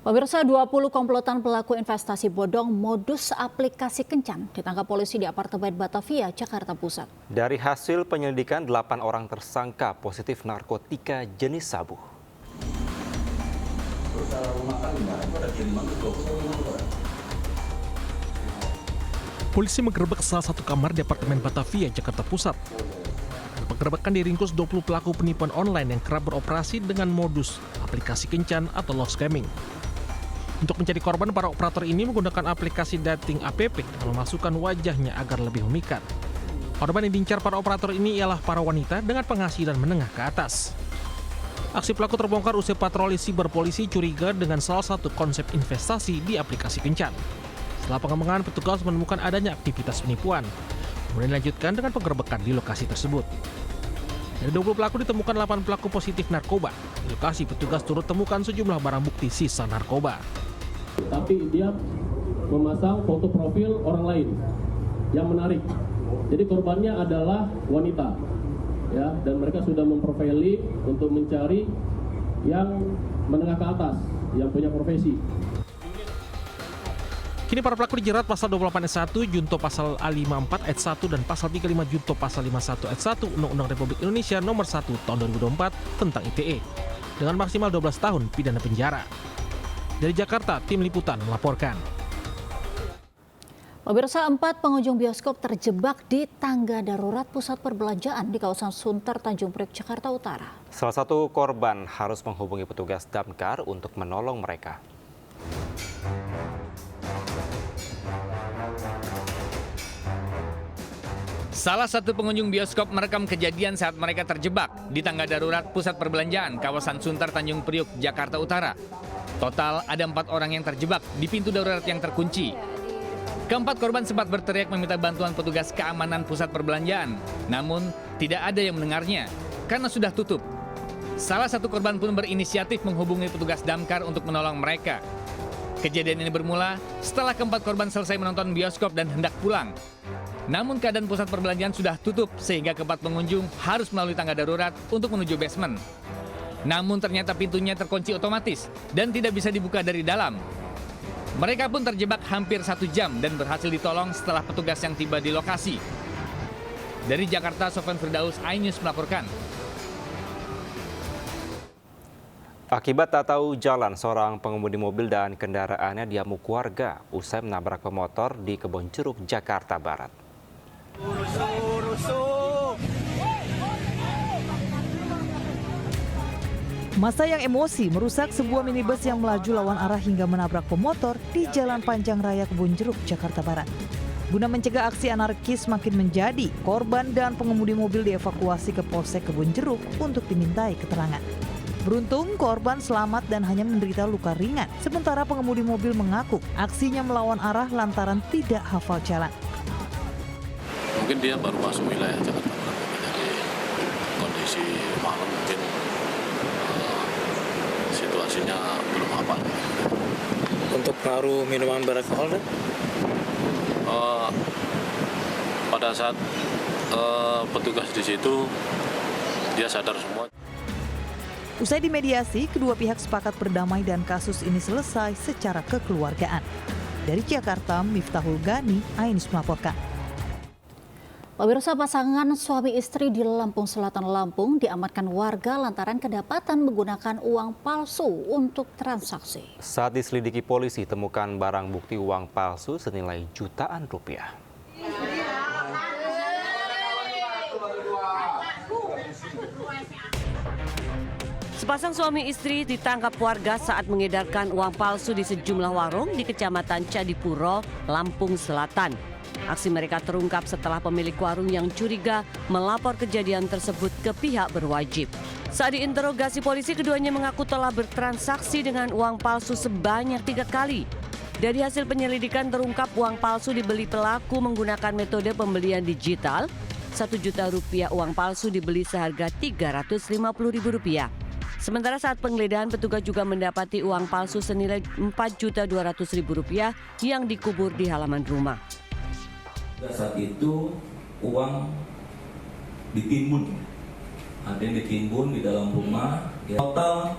Pemirsa, 20 komplotan pelaku investasi bodong modus aplikasi kencan ditangkap polisi di apartemen Batavia, Jakarta Pusat. Dari hasil penyelidikan, 8 orang tersangka positif narkotika jenis sabu. Polisi menggerebek salah satu kamar di apartemen Batavia, Jakarta Pusat. Penggerebekan diringkus 20 pelaku penipuan online yang kerap beroperasi dengan modus aplikasi kencan atau love scamming. Untuk mencari korban, para operator ini menggunakan aplikasi dating app yang memasukkan wajahnya agar lebih memikat. Korban yang diincar para operator ini ialah para wanita dengan penghasilan menengah ke atas. Aksi pelaku terbongkar usai patroli siber polisi curiga dengan salah satu konsep investasi di aplikasi kencan. Setelah pengembangan, petugas menemukan adanya aktivitas penipuan. Kemudian dilanjutkan dengan penggerebekan di lokasi tersebut. Dari 20 pelaku ditemukan 8 pelaku positif narkoba. Di lokasi, petugas turut temukan sejumlah barang bukti sisa narkoba. Tapi dia memasang foto profil orang lain yang menarik. Jadi korbannya adalah wanita, ya, dan mereka sudah memprofiling untuk mencari yang menengah ke atas, yang punya profesi. Kini para pelaku dijerat pasal 28 ayat 1, Junto pasal A54 ayat 1 dan pasal 35 Junto pasal 51 ayat 1 Undang-Undang Republik Indonesia nomor 1 tahun 2024 tentang ITE dengan maksimal 12 tahun pidana penjara. Dari Jakarta, tim liputan melaporkan. Pemirsa, 4 pengunjung bioskop terjebak di tangga darurat pusat perbelanjaan di kawasan Sunter, Tanjung Priok, Jakarta Utara. Salah satu korban harus menghubungi petugas damkar untuk menolong mereka. Salah satu pengunjung bioskop merekam kejadian saat mereka terjebak di tangga darurat pusat perbelanjaan kawasan Sunter, Tanjung Priok, Jakarta Utara. Total ada 4 orang yang terjebak di pintu darurat yang terkunci. Keempat korban sempat berteriak meminta bantuan petugas keamanan pusat perbelanjaan, namun tidak ada yang mendengarnya karena sudah tutup. Salah satu korban pun berinisiatif menghubungi petugas damkar untuk menolong mereka. Kejadian ini bermula setelah keempat korban selesai menonton bioskop dan hendak pulang. Namun keadaan pusat perbelanjaan sudah tutup sehingga keempat pengunjung harus melalui tangga darurat untuk menuju basement. Namun ternyata pintunya terkunci otomatis dan tidak bisa dibuka dari dalam. Mereka pun terjebak hampir 1 jam dan berhasil ditolong setelah petugas yang tiba di lokasi. Dari Jakarta, Sofyan Firdaus, iNews melaporkan. Akibat tak tahu jalan, seorang pengemudi mobil dan kendaraannya diamuk warga usai menabrak pemotor di Kebonjeruk, Jakarta Barat. Massa yang emosi merusak sebuah minibus yang melaju lawan arah hingga menabrak pemotor di Jalan Panjang Raya Kebonjeruk, Jakarta Barat. Guna mencegah aksi anarkis makin menjadi, korban dan pengemudi mobil dievakuasi ke Polsek Kebonjeruk untuk dimintai keterangan. Beruntung korban selamat dan hanya menderita luka ringan, sementara pengemudi mobil mengaku aksinya melawan arah lantaran tidak hafal jalan. Mungkin dia baru masuk wilayah Jakarta Barat, jadi kondisi malam mungkin situasinya belum hafal. Untuk pengaruh minuman beralkohol, pada saat petugas di situ dia sadar semua. Usai dimediasi, kedua pihak sepakat berdamai dan kasus ini selesai secara kekeluargaan. Dari Jakarta, Miftahul Gani, iNews melaporkan. Pemirsa, pasangan suami istri di Lampung Selatan, Lampung diamankan warga lantaran kedapatan menggunakan uang palsu untuk transaksi. Saat diselidiki polisi, temukan barang bukti uang palsu senilai jutaan rupiah. Sepasang suami istri ditangkap warga saat mengedarkan uang palsu di sejumlah warung di Kecamatan Cadipuro, Lampung Selatan. Aksi mereka terungkap setelah pemilik warung yang curiga melapor kejadian tersebut ke pihak berwajib. Saat diinterogasi polisi, keduanya mengaku telah bertransaksi dengan uang palsu sebanyak 3 kali. Dari hasil penyelidikan terungkap uang palsu dibeli pelaku menggunakan metode pembelian digital. 1 juta rupiah uang palsu dibeli seharga Rp350.000. Sementara saat penggeledahan, petugas juga mendapati uang palsu senilai Rp4.200.000 yang dikubur di halaman rumah. Saat itu uang ditimbun, ada yang ditimbun di dalam rumah. Total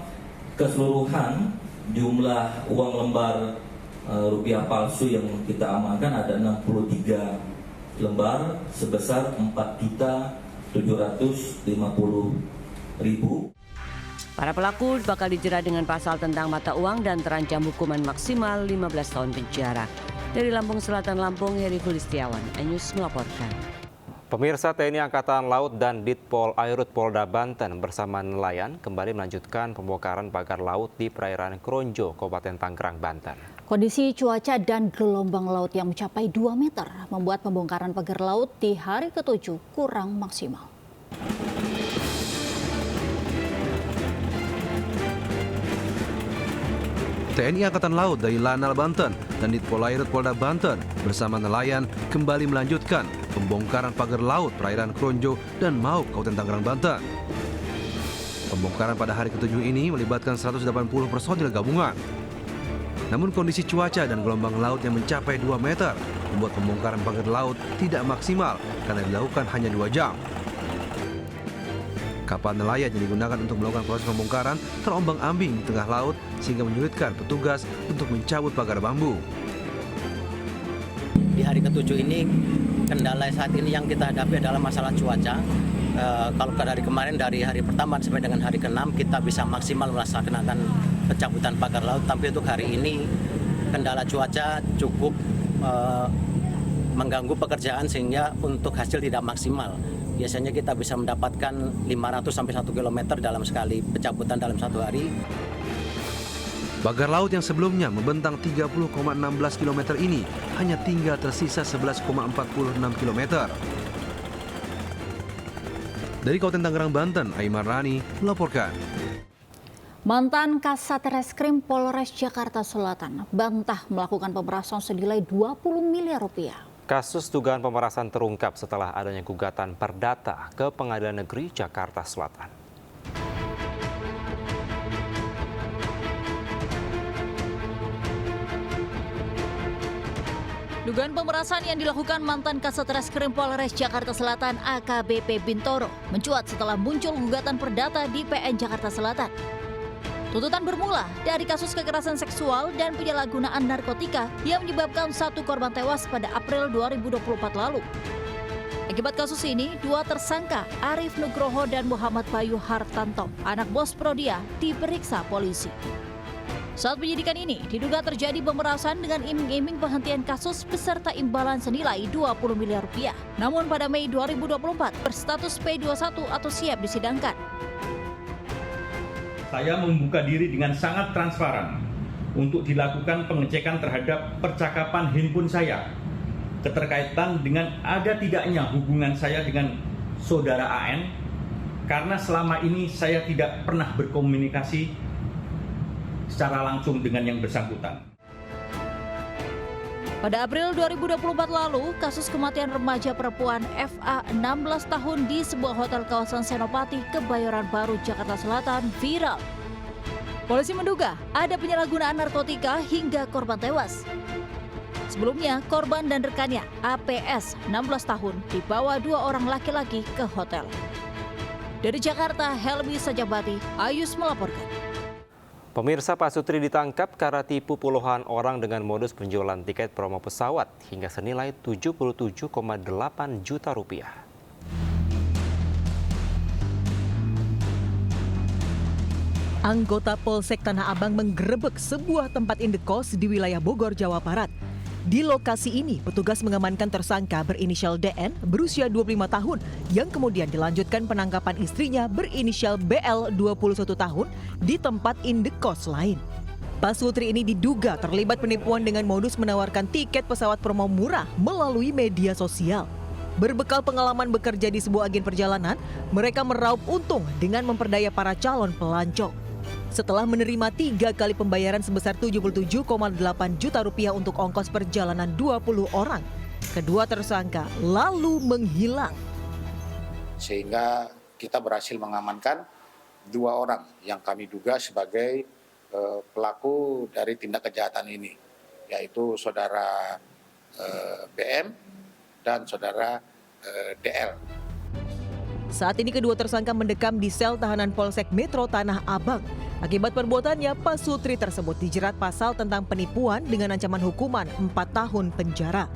keseluruhan jumlah uang lembar rupiah palsu yang kita amankan ada 63 lembar sebesar 4.750.000. Para pelaku bakal dijerat dengan pasal tentang mata uang dan terancam hukuman maksimal 15 tahun penjara. Dari Lampung Selatan, Lampung, Heri Kulistiawan, iNews melaporkan. Pemirsa, TNI Angkatan Laut dan Ditpol Airut Polda Banten bersama nelayan kembali melanjutkan pembongkaran pagar laut di perairan Kronjo, Kabupaten Tangerang, Banten. Kondisi cuaca dan gelombang laut yang mencapai 2 meter membuat pembongkaran pagar laut di hari ke-7 kurang maksimal. TNI Angkatan Laut dari Lanal Banten dan Ditpol Airut Polda Banten bersama nelayan kembali melanjutkan pembongkaran pagar laut perairan Kronjo dan Mauk, Kabupaten Tangerang, Banten. Pembongkaran pada hari ke-7 ini melibatkan 180 personil gabungan. Namun kondisi cuaca dan gelombang laut yang mencapai 2 meter membuat pembongkaran pagar laut tidak maksimal karena dilakukan hanya 2 jam. Kapal nelayan yang digunakan untuk melakukan proses pembongkaran terombang-ambing di tengah laut sehingga menyulitkan petugas untuk mencabut pagar bambu. Di hari ke-7 ini, kendala saat ini yang kita hadapi adalah masalah cuaca. Kalau dari kemarin, dari hari pertama sampai dengan hari ke-6, kita bisa maksimal melaksanakan pencabutan pagar laut. Tapi untuk hari ini, kendala cuaca cukup mengganggu pekerjaan sehingga untuk hasil tidak maksimal. Biasanya kita bisa mendapatkan 500 sampai 1 km dalam sekali pencabutan dalam satu hari. Pagar laut yang sebelumnya membentang 30,16 km ini hanya tinggal tersisa 11,46 km. Dari Kabupaten Tangerang, Banten, Aimar Rani melaporkan. Mantan Kasat Reskrim Polres Jakarta Selatan bantah melakukan pemerasan senilai 20 miliar rupiah. Kasus dugaan pemerasan terungkap setelah adanya gugatan perdata ke Pengadilan Negeri Jakarta Selatan. Dugaan pemerasan yang dilakukan mantan Kasat Reskrim Polres Jakarta Selatan AKBP Bintoro mencuat setelah muncul gugatan perdata di PN Jakarta Selatan. Tuntutan bermula dari kasus kekerasan seksual dan penyalahgunaan narkotika yang menyebabkan 1 korban tewas pada April 2024 lalu. Akibat kasus ini, 2 tersangka Arif Nugroho dan Muhammad Bayu Hartanto, anak bos Prodia, diperiksa polisi. Saat penyidikan ini, diduga terjadi pemerasan dengan iming-iming penghentian kasus beserta imbalan senilai 20 miliar rupiah. Namun pada Mei 2024, berstatus P21 atau siap disidangkan. Saya membuka diri dengan sangat transparan untuk dilakukan pengecekan terhadap percakapan handphone saya keterkaitan dengan ada tidaknya hubungan saya dengan saudara AN karena selama ini saya tidak pernah berkomunikasi secara langsung dengan yang bersangkutan. Pada April 2024 lalu, kasus kematian remaja perempuan FA 16 tahun di sebuah hotel kawasan Senopati, Kebayoran Baru, Jakarta Selatan viral. Polisi menduga ada penyalahgunaan narkotika hingga korban tewas. Sebelumnya, korban dan rekannya APS 16 tahun dibawa 2 orang laki-laki ke hotel. Dari Jakarta, Helmi Sajabati, Ayus melaporkan. Pemirsa, Pak Sutri ditangkap karena tipu puluhan orang dengan modus penjualan tiket promo pesawat hingga senilai 77,8 juta rupiah. Anggota Polsek Tanah Abang menggerebek sebuah tempat indekos di wilayah Bogor, Jawa Barat. Di lokasi ini, petugas mengamankan tersangka berinisial DN berusia 25 tahun yang kemudian dilanjutkan penangkapan istrinya berinisial BL 21 tahun di tempat indekos lain. Pak Sutri ini diduga terlibat penipuan dengan modus menawarkan tiket pesawat promo murah melalui media sosial. Berbekal pengalaman bekerja di sebuah agen perjalanan, mereka meraup untung dengan memperdaya para calon pelancong. Setelah menerima 3 kali pembayaran sebesar 77,8 juta rupiah untuk ongkos perjalanan 20 orang, kedua tersangka lalu menghilang. Sehingga kita berhasil mengamankan 2 orang yang kami duga sebagai pelaku dari tindak kejahatan ini, yaitu saudara BM dan saudara DL. Saat ini kedua tersangka mendekam di sel tahanan Polsek Metro Tanah Abang. Akibat perbuatannya, Pak Sutri tersebut dijerat pasal tentang penipuan dengan ancaman hukuman 4 tahun penjara.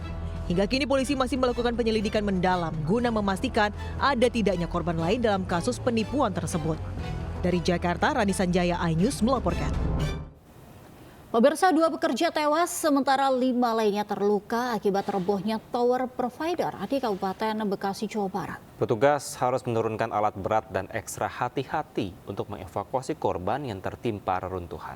Hingga kini polisi masih melakukan penyelidikan mendalam guna memastikan ada tidaknya korban lain dalam kasus penipuan tersebut. Dari Jakarta, Rani Sanjaya, iNews melaporkan. Pemirsa, 2 pekerja tewas sementara 5 lainnya terluka akibat robohnya tower provider di Kabupaten Bekasi, Jawa Barat. Petugas harus menurunkan alat berat dan ekstra hati-hati untuk mengevakuasi korban yang tertimpa reruntuhan.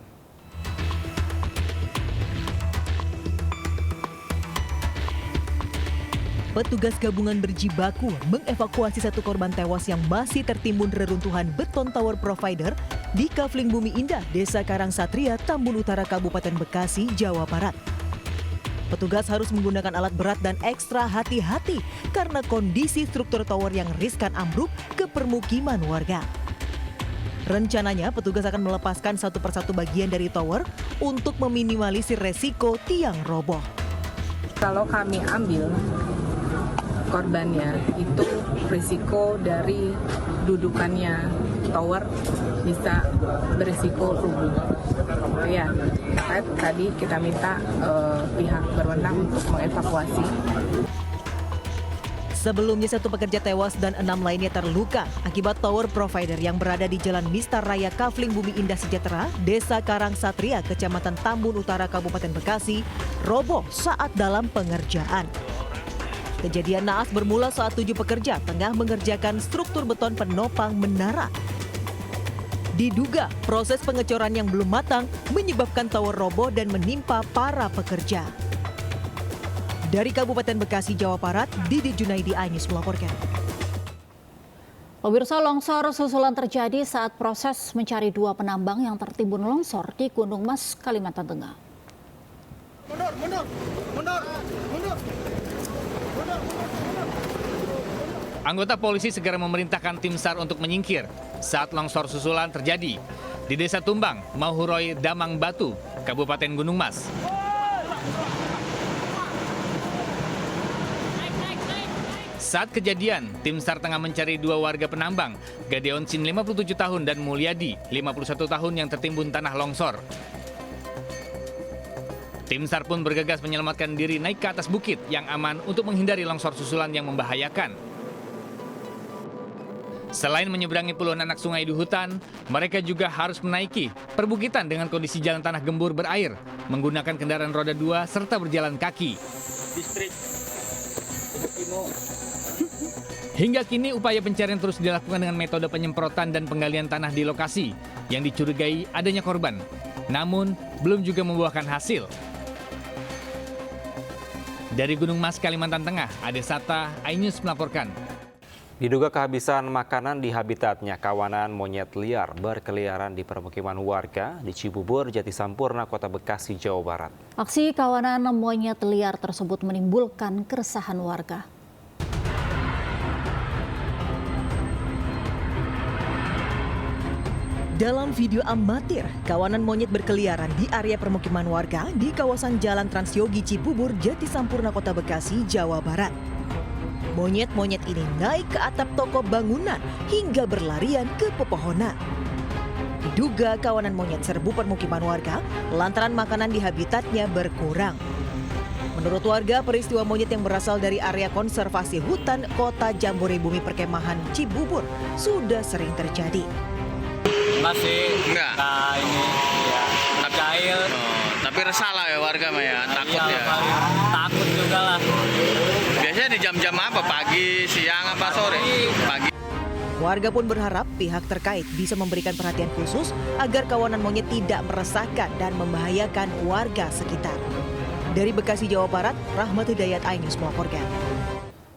Petugas gabungan berjibaku mengevakuasi 1 korban tewas yang masih tertimbun reruntuhan beton tower provider di Kafling Bumi Indah, Desa Karangsatria, Tambun Utara, Kabupaten Bekasi, Jawa Barat. Petugas harus menggunakan alat berat dan ekstra hati-hati karena kondisi struktur tower yang riskan ambruk ke permukiman warga. Rencananya petugas akan melepaskan satu persatu bagian dari tower untuk meminimalisir resiko tiang roboh. Kalau kami ambil korbannya, itu risiko dari dudukannya tower bisa berisiko rubuh. Ya, tadi kita minta pihak berwenang untuk mengevakuasi. Sebelumnya 1 pekerja tewas dan 6 lainnya terluka akibat tower provider yang berada di Jalan Mistar Raya Kafling Bumi Indah Sejahtera, Desa Karangsatria, Kecamatan Tambun Utara, Kabupaten Bekasi, roboh saat dalam pengerjaan. Kejadian naas bermula saat 7 pekerja tengah mengerjakan struktur beton penopang menara. Diduga proses pengecoran yang belum matang menyebabkan tower roboh dan menimpa para pekerja. Dari Kabupaten Bekasi, Jawa Barat, Didi Junaidi, iNews melaporkan. Pemirsa, longsor susulan terjadi saat proses mencari 2 penambang yang tertimbun longsor di Gunung Mas, Kalimantan Tengah. Mundur. Anggota polisi segera memerintahkan tim SAR untuk menyingkir saat longsor susulan terjadi di Desa Tumbang, Mauhuroy, Damang Batu, Kabupaten Gunung Mas. Saat kejadian, tim SAR tengah mencari 2 warga penambang, Gadeon Sin 57 tahun dan Mulyadi 51 tahun yang tertimbun tanah longsor. Tim SAR pun bergegas menyelamatkan diri naik ke atas bukit yang aman untuk menghindari longsor susulan yang membahayakan. Selain menyeberangi puluhan anak sungai di hutan, mereka juga harus menaiki perbukitan dengan kondisi jalan tanah gembur berair, menggunakan kendaraan roda 2 serta berjalan kaki. Hingga kini upaya pencarian terus dilakukan dengan metode penyemprotan dan penggalian tanah di lokasi yang dicurigai adanya korban, namun belum juga membuahkan hasil. Dari Gunung Mas, Kalimantan Tengah, Ade Sata, iNews melaporkan. Diduga kehabisan makanan di habitatnya, kawanan monyet liar berkeliaran di permukiman warga di Cibubur, Jatisampurna, Kota Bekasi, Jawa Barat. Aksi kawanan monyet liar tersebut menimbulkan keresahan warga. Dalam video amatir, kawanan monyet berkeliaran di area permukiman warga di kawasan Jalan Transyogi Cibubur, Jatisampurna, Kota Bekasi, Jawa Barat. Monyet-monyet ini naik ke atap toko bangunan hingga berlarian ke pepohonan. Diduga kawanan monyet serbu permukiman warga lantaran makanan di habitatnya berkurang. Menurut warga, peristiwa monyet yang berasal dari area konservasi hutan Kota Jambore Bumi Perkemahan Cibubur sudah sering terjadi. Enggak. Nah, ini ya, cair. Tapi resah lah ya warga mah ya, takut ya. Takut juga lah. Biasanya di jam-jam apa? Pagi, siang, apa sore? Pagi. Warga pun berharap pihak terkait bisa memberikan perhatian khusus agar kawanan monyet tidak meresahkan dan membahayakan warga sekitar. Dari Bekasi, Jawa Barat, Rahmat Hidayat, iNews melaporkan.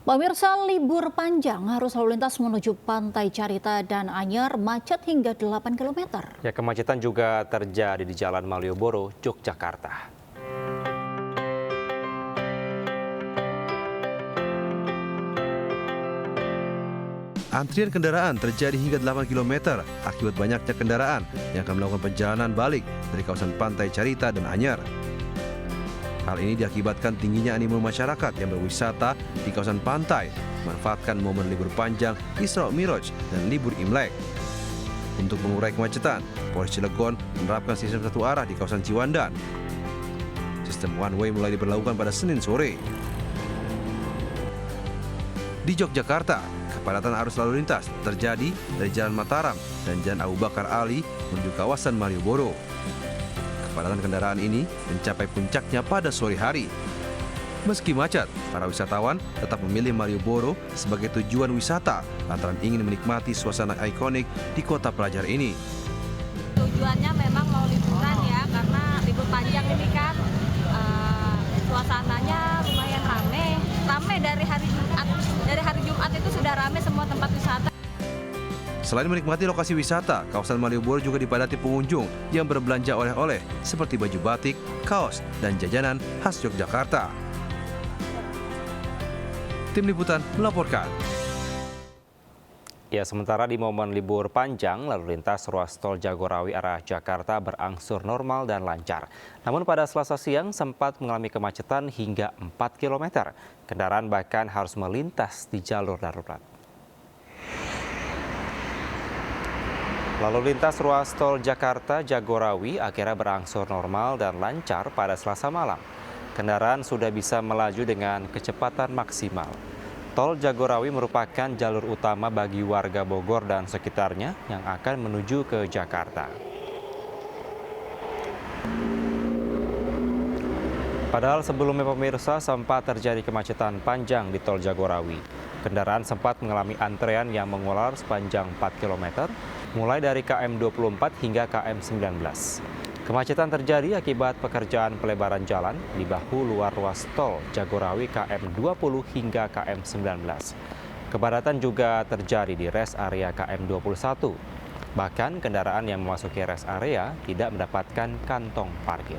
Pemirsa, libur panjang harus lalu lintas menuju Pantai Carita dan Anyer macet hingga 8 km. Ya, kemacetan juga terjadi di Jalan Malioboro, Yogyakarta. Antrian kendaraan terjadi hingga 8 km akibat banyaknya kendaraan yang akan melakukan perjalanan balik dari kawasan Pantai Carita dan Anyer. Hal ini diakibatkan tingginya animo masyarakat yang berwisata di kawasan pantai, memanfaatkan momen libur panjang Isra Miraj dan libur Imlek. Untuk mengurai kemacetan, Polres Cilegon menerapkan sistem satu arah di kawasan Ciwandan. Sistem one way mulai diberlakukan pada Senin sore. Di Yogyakarta, kepadatan arus lalu lintas terjadi dari Jalan Mataram dan Jalan Abu Bakar Ali menuju kawasan Malioboro. Kepadatan kendaraan ini mencapai puncaknya pada sore hari. Meski macet, para wisatawan tetap memilih Malioboro sebagai tujuan wisata lantaran ingin menikmati suasana ikonik di kota pelajar ini. Tujuannya memang mau liburan ya, karena libur panjang ini kan suasananya lumayan rame dari hari Jumat. Dari hari Jumat itu sudah rame semua tempat wisata. Selain menikmati lokasi wisata, kawasan Malioboro juga dipadati pengunjung yang berbelanja oleh-oleh seperti baju batik, kaos, dan jajanan khas Yogyakarta. Tim Liputan melaporkan. Ya, sementara di momen libur panjang, lalu lintas ruas tol Jagorawi arah Jakarta berangsur normal dan lancar. Namun pada Selasa siang sempat mengalami kemacetan hingga 4 km. Kendaraan bahkan harus melintas di jalur darurat. Lalu lintas ruas tol Jakarta Jagorawi akhirnya berangsur normal dan lancar pada Selasa malam. Kendaraan sudah bisa melaju dengan kecepatan maksimal. Tol Jagorawi merupakan jalur utama bagi warga Bogor dan sekitarnya yang akan menuju ke Jakarta. Padahal sebelumnya pemirsa sempat terjadi kemacetan panjang di Tol Jagorawi. Kendaraan sempat mengalami antrean yang mengular sepanjang 4 km, mulai dari KM 24 hingga KM 19. Kemacetan terjadi akibat pekerjaan pelebaran jalan di bahu luar ruas tol Jagorawi KM 20 hingga KM 19. Kepadatan juga terjadi di rest area KM 21. Bahkan kendaraan yang memasuki rest area tidak mendapatkan kantong parkir.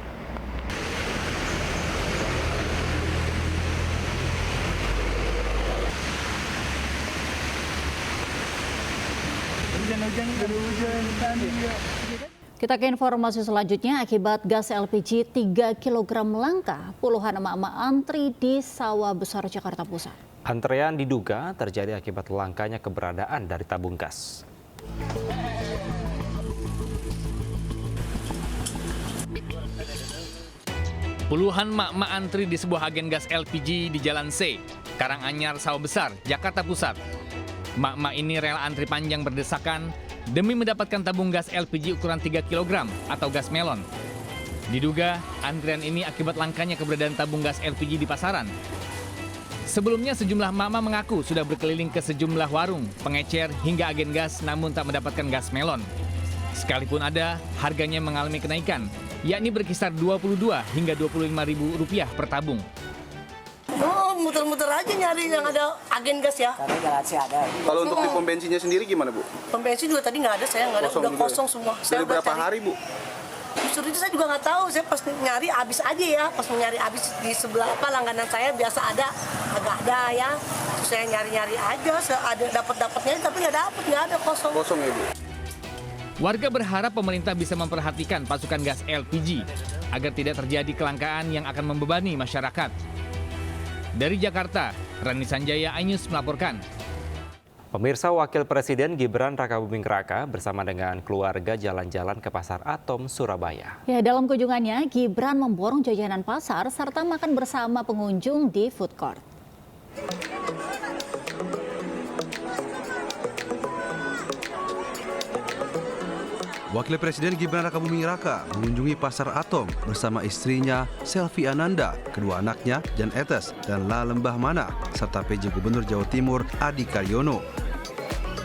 Kita ke informasi selanjutnya, akibat gas LPG 3 kg langka, puluhan emak-emak antri di Sawah Besar, Jakarta Pusat. Antrean diduga terjadi akibat langkanya keberadaan dari tabung gas. Puluhan emak-emak antri di sebuah agen gas LPG di Jalan C, Karanganyar, Sawah Besar, Jakarta Pusat. Emak-emak ini rela antri panjang berdesakan demi mendapatkan tabung gas LPG ukuran 3 kg atau gas melon. Diduga antrian ini akibat langkanya keberadaan tabung gas LPG di pasaran. Sebelumnya sejumlah emak-emak mengaku sudah berkeliling ke sejumlah warung, pengecer hingga agen gas namun tak mendapatkan gas melon. Sekalipun ada, harganya mengalami kenaikan, yakni berkisar Rp22 hingga Rp25.000 per tabung. Oh, muter-muter aja nyari yang ada agen gas ya. Karena garasi ada. Kalau untuk di pom bensinnya sendiri gimana, Bu? Pom bensin juga tadi nggak ada, saya nggak ada, udah kosong semua. Dari berapa hari, Bu? Justru itu saya juga nggak tahu, saya pas nyari habis aja ya, pas nyari habis di sebelah langganan saya biasa ada, agak ada ya. Terus saya nyari-nyari aja, ada dapat-dapatnya tapi nggak ada, kosong. Kosong ya, Bu? Warga berharap pemerintah bisa memperhatikan pasokan gas LPG agar tidak terjadi kelangkaan yang akan membebani masyarakat. Dari Jakarta, Rani Sanjaya, iNews melaporkan. Pemirsa, Wakil Presiden Gibran Rakabuming Raka bersama dengan keluarga jalan-jalan ke Pasar Atom, Surabaya. Ya, dalam kunjungannya, Gibran memborong jajanan pasar serta makan bersama pengunjung di food court. Wakil Presiden Gibran Rakabuming Raka mengunjungi Pasar Atom bersama istrinya Selvi Ananda, kedua anaknya Jan Etes dan La Lembah Mana, serta PJ Gubernur Jawa Timur Adi Karyono.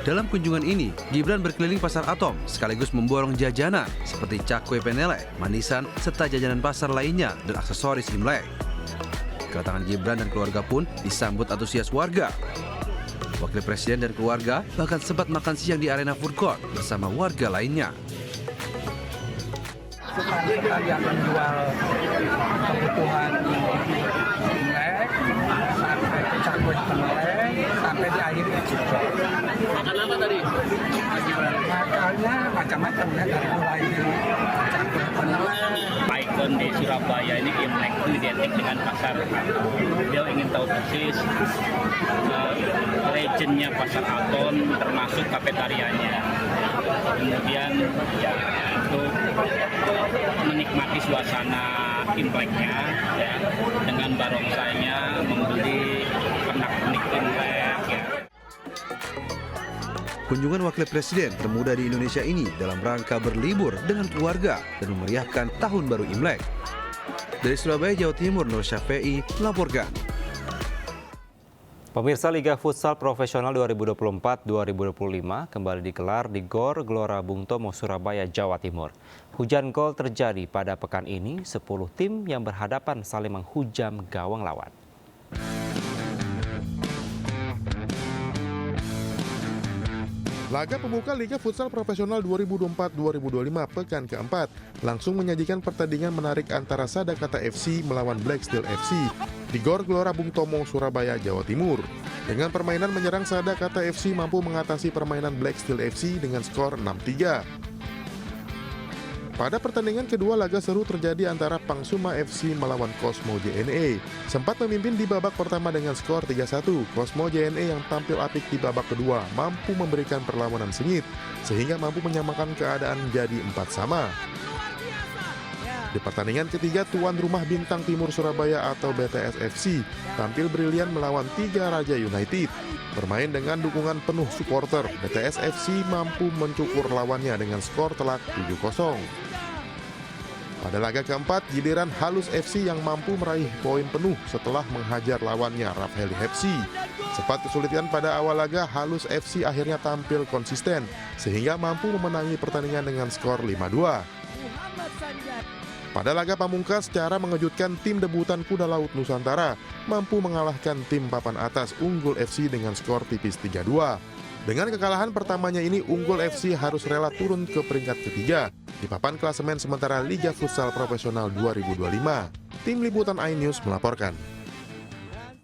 Dalam kunjungan ini, Gibran berkeliling Pasar Atom sekaligus memborong jajanan seperti cakwe penele, manisan, serta jajanan pasar lainnya dan aksesoris Imlek. Kedatangan Gibran dan keluarga pun disambut antusias warga. Wakil Presiden dan keluarga bahkan sempat makan siang di arena food court bersama warga lainnya. Kami akan jual kebutuhan Imlek, sampai cakwe penelek, sampai di akhir juga. Makan apa tadi? Makannya macam-macam ya, dari mulai cakwe penelek. Ikon di Surabaya ini Imlek itu identik dengan pasar. Dia ingin tahu persis legendnya Pasar Atom termasuk kafetarianya. kemudian ya untuk menikmati suasana Imleknya ya, dengan barongsainya, membeli pernak-pernik Imlek ya. Kunjungan Wakil Presiden termuda di Indonesia ini dalam rangka berlibur dengan keluarga dan memeriahkan Tahun Baru Imlek. Dari Surabaya, Jawa Timur, Nur Syafei melaporkan. Pemirsa, Liga Futsal Profesional 2024-2025 kembali digelar di GOR Gelora Bung Tomo, Surabaya, Jawa Timur. Hujan gol terjadi pada pekan ini, 10 tim yang berhadapan saling menghujam gawang lawan. Laga pembuka Liga Futsal Profesional 2024-2025 pekan keempat langsung menyajikan pertandingan menarik antara Sadakata FC melawan Black Steel FC di GOR Gelora Bung Tomo, Surabaya, Jawa Timur. Dengan permainan menyerang, Sadakata FC mampu mengatasi permainan Black Steel FC dengan skor 6-3. Pada pertandingan kedua, laga seru terjadi antara Pangsuma FC melawan Cosmo JNE. Sempat memimpin di babak pertama dengan skor 3-1. Cosmo JNE yang tampil apik di babak kedua mampu memberikan perlawanan sengit, sehingga mampu menyamakan keadaan jadi 4-4. Di pertandingan ketiga, tuan rumah Bintang Timur Surabaya atau BTS FC tampil brilian melawan Tiga Raja United. Bermain dengan dukungan penuh supporter, BTS FC mampu mencukur lawannya dengan skor telak 7-0. Pada laga keempat, giliran Halus FC yang mampu meraih poin penuh setelah menghajar lawannya Rafheli FC. Sempat kesulitan pada awal laga, Halus FC akhirnya tampil konsisten sehingga mampu memenangi pertandingan dengan skor 5-2. Pada laga pamungkas, secara mengejutkan tim debutan Kuda Laut Nusantara mampu mengalahkan tim papan atas Unggul FC dengan skor tipis 3-2. Dengan kekalahan pertamanya ini, Unggul FC harus rela turun ke peringkat ketiga di papan klasemen sementara Liga Futsal Profesional 2025. Tim Liputan iNews melaporkan.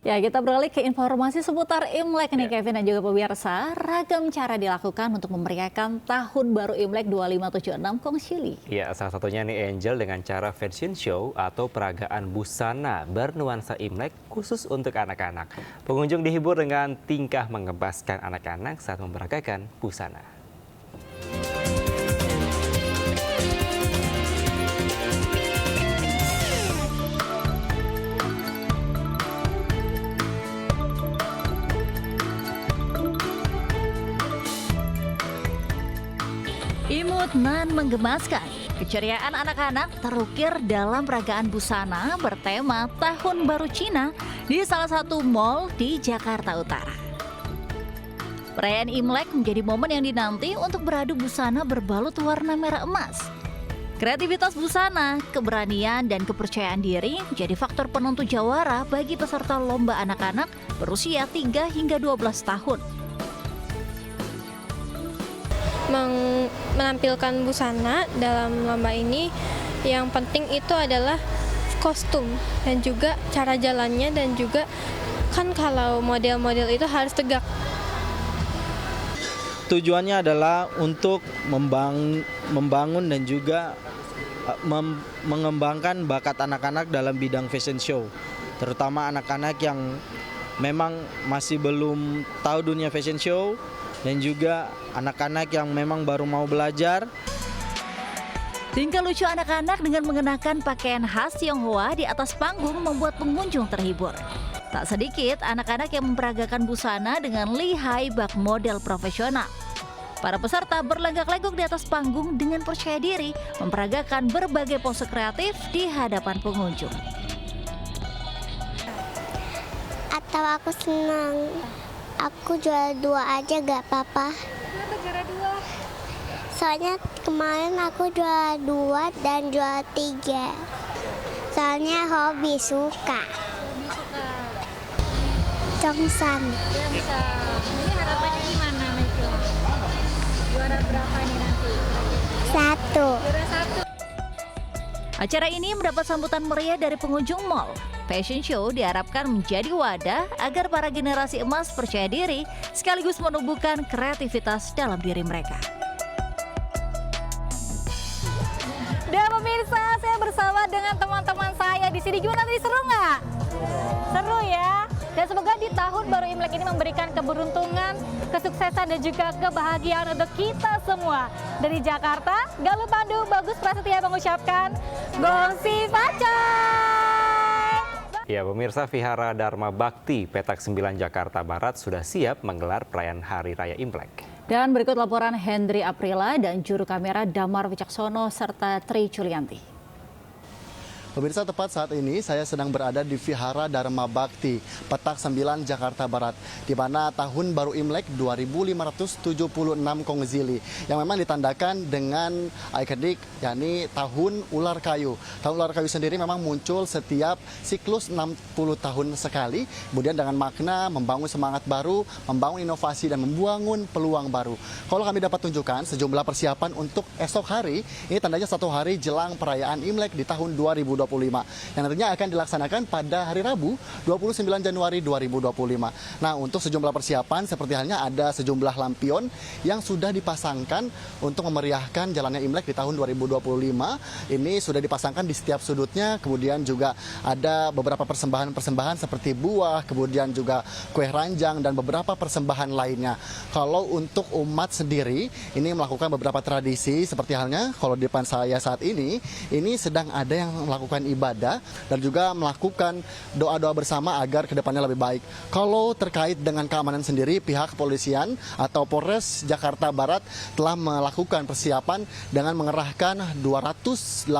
Ya, kita beralih ke informasi seputar Imlek nih Kevin dan juga pemirsa. Ragam cara dilakukan untuk memeriahkan Tahun Baru Imlek 2576 Kongshili. Ya, salah satunya nih Angel dengan cara fashion show atau peragaan busana bernuansa Imlek khusus untuk anak-anak. Pengunjung dihibur dengan tingkah mengebaskan anak-anak saat memperagakan busana. Imut nan menggemaskan, keceriaan anak-anak terukir dalam peragaan busana bertema Tahun Baru Cina di salah satu mal di Jakarta Utara. Perayaan Imlek menjadi momen yang dinanti untuk beradu busana berbalut warna merah emas. Kreativitas busana, keberanian, dan kepercayaan diri menjadi faktor penentu jawara bagi peserta lomba anak-anak berusia 3 hingga 12 tahun. Menampilkan busana dalam lomba ini yang penting itu adalah kostum dan juga cara jalannya, dan juga kan kalau model-model itu harus tegak. Tujuannya adalah untuk membangun dan juga mengembangkan bakat anak-anak dalam bidang fashion show, terutama anak-anak yang memang masih belum tahu dunia fashion show, dan juga anak-anak yang memang baru mau belajar. Tingkah lucu anak-anak dengan mengenakan pakaian khas Tionghoa di atas panggung membuat pengunjung terhibur. Tak sedikit anak-anak yang memperagakan busana dengan lihai bak model profesional. Para peserta berlenggak-lenggok di atas panggung dengan percaya diri memperagakan berbagai pose kreatif di hadapan pengunjung. Atau aku senang. Aku juara 2 aja gak apa-apa. Kenapa juara 2? Soalnya kemarin aku juara 2 dan juara 3. Soalnya hobi suka. Congsan. Ini harapannya gimana, Michael? Juara berapa nih nanti? 1. Juara 1. Acara ini mendapat sambutan meriah dari pengunjung mal. Fashion show diharapkan menjadi wadah agar para generasi emas percaya diri sekaligus menumbuhkan kreativitas dalam diri mereka. Dan pemirsa, saya bersama dengan teman-teman saya di sini. Gimana tadi, seru nggak? Seru ya. Dan semoga di tahun baru Imlek ini memberikan keberuntungan, kesuksesan dan juga kebahagiaan untuk kita semua. Dari Jakarta, Galuh Pandu, Bagus Prasetya mengucapkan Gongsi Facai. Ya, pemirsa, Vihara Dharma Bakti Petak 9 Jakarta Barat sudah siap menggelar perayaan Hari Raya Imlek. Dan berikut laporan Hendri Aprila dan juru kamera Damar Wicaksono serta Tri Julianti. Pemirsa, tepat saat ini saya sedang berada di Vihara Dharma Bakti, Petak 9 Jakarta Barat, di mana tahun baru Imlek 2576 Kongzili, yang memang ditandakan dengan ikonik, yakni tahun ular kayu. Tahun ular kayu sendiri memang muncul setiap siklus 60 tahun sekali, kemudian dengan makna membangun semangat baru, membangun inovasi, dan membangun peluang baru. Kalau kami dapat tunjukkan sejumlah persiapan untuk esok hari, ini tandanya satu hari jelang perayaan Imlek di tahun 2025. Yang nantinya akan dilaksanakan pada hari Rabu 29 Januari 2025. Nah, untuk sejumlah persiapan seperti halnya ada sejumlah lampion yang sudah dipasangkan untuk memeriahkan jalannya Imlek di tahun 2025. Ini sudah dipasangkan di setiap sudutnya, kemudian juga ada beberapa persembahan-persembahan seperti buah, kemudian juga kue ranjang dan beberapa persembahan lainnya. Kalau untuk umat sendiri, ini melakukan beberapa tradisi seperti halnya kalau di depan saya saat ini sedang ada yang melakukan ibadah dan juga melakukan doa-doa bersama agar kedepannya lebih baik. Kalau terkait dengan keamanan sendiri, pihak kepolisian atau Polres Jakarta Barat telah melakukan persiapan dengan mengerahkan 289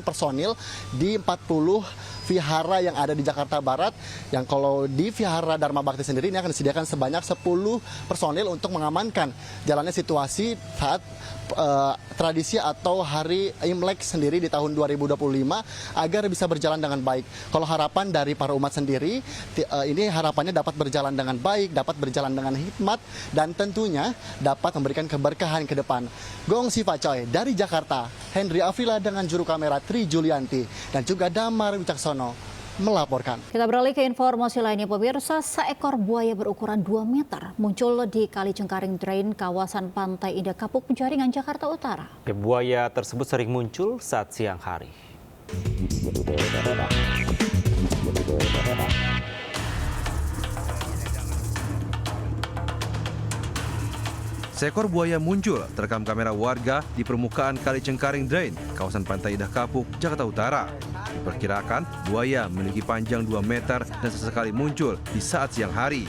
personil di 40 vihara yang ada di Jakarta Barat, yang kalau di Vihara Dharma Bakti sendiri ini akan disediakan sebanyak 10 personil untuk mengamankan jalannya situasi saat tradisi atau hari Imlek sendiri di tahun 2025 agar bisa berjalan dengan baik. Kalau harapan dari para umat sendiri, ini harapannya dapat berjalan dengan baik, dapat berjalan dengan hikmat, dan tentunya dapat memberikan keberkahan ke depan. Gongsi Facai dari Jakarta, Hendri Afrila dengan juru kamera Tri Julianti dan juga Damar Wicaksono melaporkan. Kita beralih ke informasi lainnya, pemirsa. Seekor buaya berukuran 2 meter muncul di Kali Cengkaring Drain, kawasan Pantai Indah Kapuk, Penjaringan, Jakarta Utara. Buaya tersebut sering muncul saat siang hari. Seekor buaya muncul terekam kamera warga di permukaan Kali Cengkaring Drain, kawasan Pantai Indah Kapuk, Jakarta Utara. Diperkirakan buaya memiliki panjang 2 meter dan sesekali muncul di saat siang hari.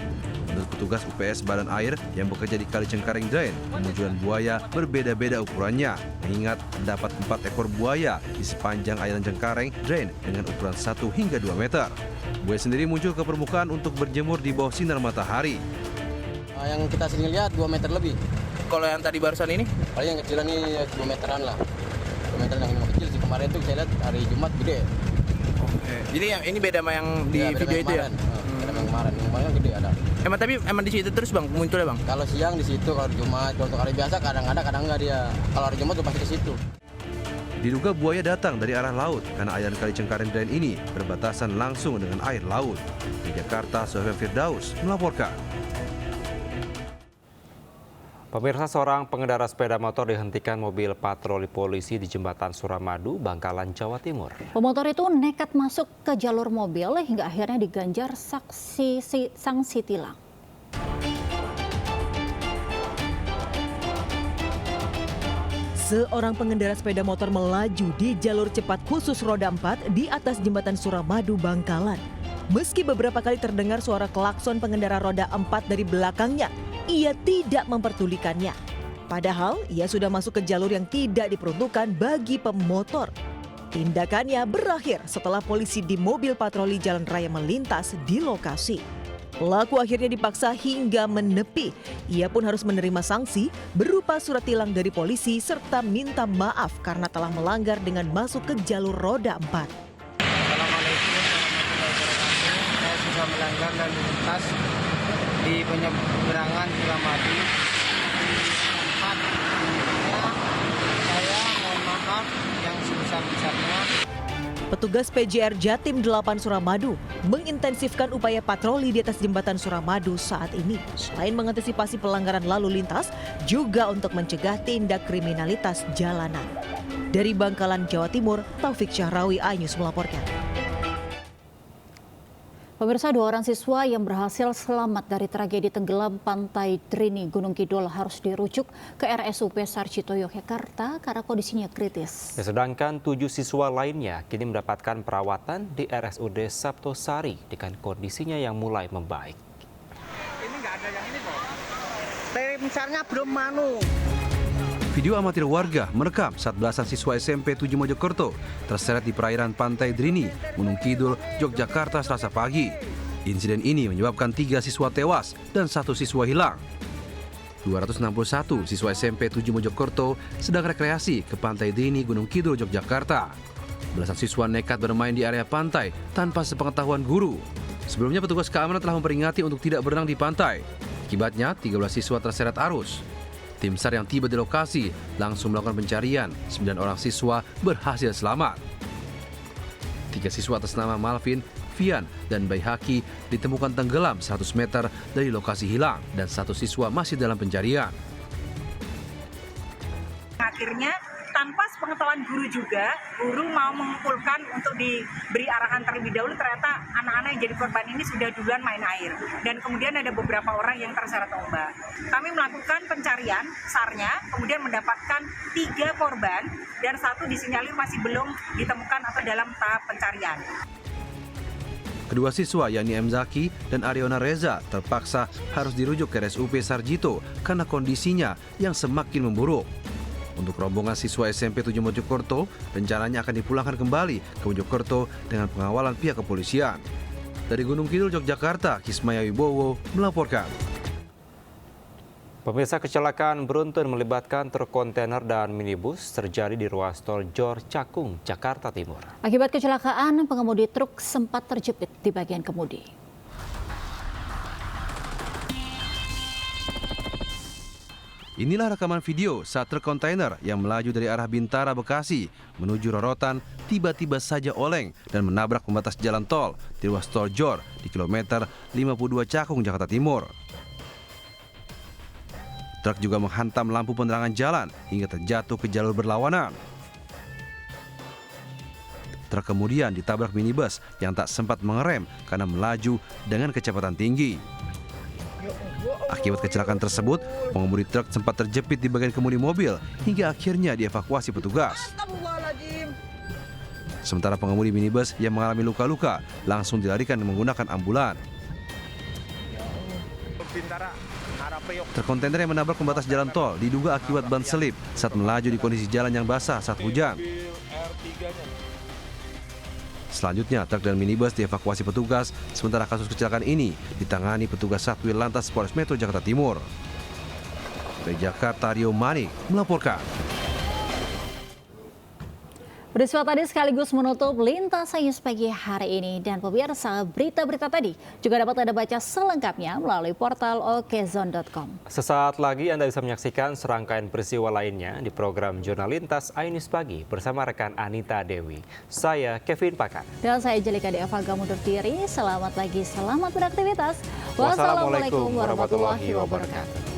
Menurut petugas UPS Badan Air yang bekerja di Kali Cengkaring Drain, kemunculan buaya berbeda-beda ukurannya, mengingat terdapat 4 ekor buaya di sepanjang aliran Cengkaring Drain dengan ukuran 1 hingga 2 meter. Buaya sendiri muncul ke permukaan untuk berjemur di bawah sinar matahari. Yang kita sering lihat 2 meter lebih. Kalau yang tadi barusan ini? Paling yang kecilan ini 2 meteran lah. 2 meter yang ini kecil sih. Kemarin tuh saya lihat hari Jumat gede. Oke. Jadi yang ini beda sama yang di video itu ya? Beda sama yang kemarin. Yang kemarin gede ada. Emang di situ terus bang, munculnya bang? Kalau siang di situ, kalau Jumat, kalau untuk hari biasa kadang ada, kadang enggak dia. Kalau hari Jumat tuh pasti ke situ. Diduga buaya datang dari arah laut karena aliran Kali Cengkaring Drain ini berbatasan langsung dengan air laut. Di Jakarta, Sofyan Firdaus melaporkan. Pemirsa, seorang pengendara sepeda motor dihentikan mobil patroli polisi di Jembatan Suramadu, Bangkalan, Jawa Timur. Pemotor itu nekat masuk ke jalur mobil hingga akhirnya diganjar sanksi tilang. Seorang pengendara sepeda motor melaju di jalur cepat khusus roda 4 di atas Jembatan Suramadu, Bangkalan. Meski beberapa kali terdengar suara klakson pengendara roda 4 dari belakangnya, ia tidak memperdulikannya. Padahal ia sudah masuk ke jalur yang tidak diperuntukkan bagi pemotor. Tindakannya berakhir setelah polisi di mobil patroli jalan raya melintas di lokasi. Pelaku akhirnya dipaksa hingga menepi. Ia pun harus menerima sanksi berupa surat tilang dari polisi serta minta maaf karena telah melanggar dengan masuk ke jalur roda 4. Saya sudah melanggar lalu lintas di penyeberangan Suramadu. Saya mohon maaf yang sebesar-besarnya. Petugas PJR Jatim 8 Suramadu mengintensifkan upaya patroli di atas Jembatan Suramadu saat ini. Selain mengantisipasi pelanggaran lalu lintas, juga untuk mencegah tindak kriminalitas jalanan. Dari Bangkalan, Jawa Timur, Taufik Syahrawi, iNews melaporkan. Pemirsa, 2 orang siswa yang berhasil selamat dari tragedi tenggelam Pantai Drini, Gunung Kidul harus dirujuk ke RSUP Sarjito, Yogyakarta karena kondisinya kritis. Sedangkan 7 siswa lainnya kini mendapatkan perawatan di RSUD Sabtosari dengan kondisinya yang mulai membaik. Ini nggak ada yang ini kok. Tim SAR-nya belum manu. Video amatir warga merekam saat belasan siswa SMP 7 Mojokerto terseret di perairan Pantai Drini, Gunung Kidul, Yogyakarta Selasa pagi. Insiden ini menyebabkan 3 siswa tewas dan 1 siswa hilang. 261 siswa SMP 7 Mojokerto sedang rekreasi ke Pantai Drini, Gunung Kidul, Yogyakarta. Belasan siswa nekat bermain di area pantai tanpa sepengetahuan guru. Sebelumnya petugas keamanan telah memperingati untuk tidak berenang di pantai. Akibatnya 13 siswa terseret arus. Tim SAR yang tiba di lokasi langsung melakukan pencarian. 9 orang siswa berhasil selamat. 3 siswa atas nama Malvin, Vian, dan Baihaki ditemukan tenggelam 100 meter dari lokasi hilang dan 1 siswa masih dalam pencarian. Akhirnya tanpa sepengetahuan guru juga, guru mau mengumpulkan untuk diberi arahan terlebih dahulu. Ternyata anak-anak yang jadi korban ini sudah duluan main air. Dan kemudian ada beberapa orang yang terseret ombak. Kami melakukan pencarian SAR-nya, kemudian mendapatkan 3 korban dan 1 disinyalir masih belum ditemukan atau dalam tahap pencarian. Kedua siswa yakni M. Zaki dan Ariona Reza terpaksa harus dirujuk ke RSUP Sarjito karena kondisinya yang semakin memburuk. Untuk rombongan siswa SMP 7 Mojokerto, rencananya akan dipulangkan kembali ke Mojokerto dengan pengawalan pihak kepolisian. Dari Gunung Kidul, Yogyakarta, Kismaya Wibowo melaporkan. Pemirsa, kecelakaan beruntun melibatkan truk kontainer dan minibus terjadi di ruas tol Jor Cakung, Jakarta Timur. Akibat kecelakaan, pengemudi truk sempat terjepit di bagian kemudi. Inilah rekaman video saat truk kontainer yang melaju dari arah Bintara, Bekasi menuju Rorotan tiba-tiba saja oleng dan menabrak pembatas jalan tol di ruas tol Jor di kilometer 52 Cakung, Jakarta Timur. Truk juga menghantam lampu penerangan jalan hingga terjatuh ke jalur berlawanan. Truk kemudian ditabrak minibus yang tak sempat mengerem karena melaju dengan kecepatan tinggi. Akibat kecelakaan tersebut, pengemudi truk sempat terjepit di bagian kemudi mobil hingga akhirnya dievakuasi petugas. Sementara pengemudi minibus yang mengalami luka-luka langsung dilarikan menggunakan ambulan. Truk kontainer yang menabrak pembatas jalan tol diduga akibat ban selip saat melaju di kondisi jalan yang basah saat hujan. Selanjutnya, truk dan minibus dievakuasi petugas, sementara kasus kecelakaan ini ditangani petugas Satwil Lantas Polres Metro Jakarta Timur. Dari Jakarta, Rio Manik melaporkan. Peristiwa tadi sekaligus menutup Lintas Sains pagi hari ini. Dan pemirsa, berita-berita tadi juga dapat Anda baca selengkapnya melalui portal okezone.com. Sesaat lagi Anda bisa menyaksikan serangkaian peristiwa lainnya di program Jurnal Lintas Ainis Pagi bersama rekan Anita Dewi. Saya Kevin Pakan. Dan saya Jelika Deva mundur diri. Selamat pagi, selamat beraktivitas. Wassalamualaikum warahmatullahi wabarakatuh.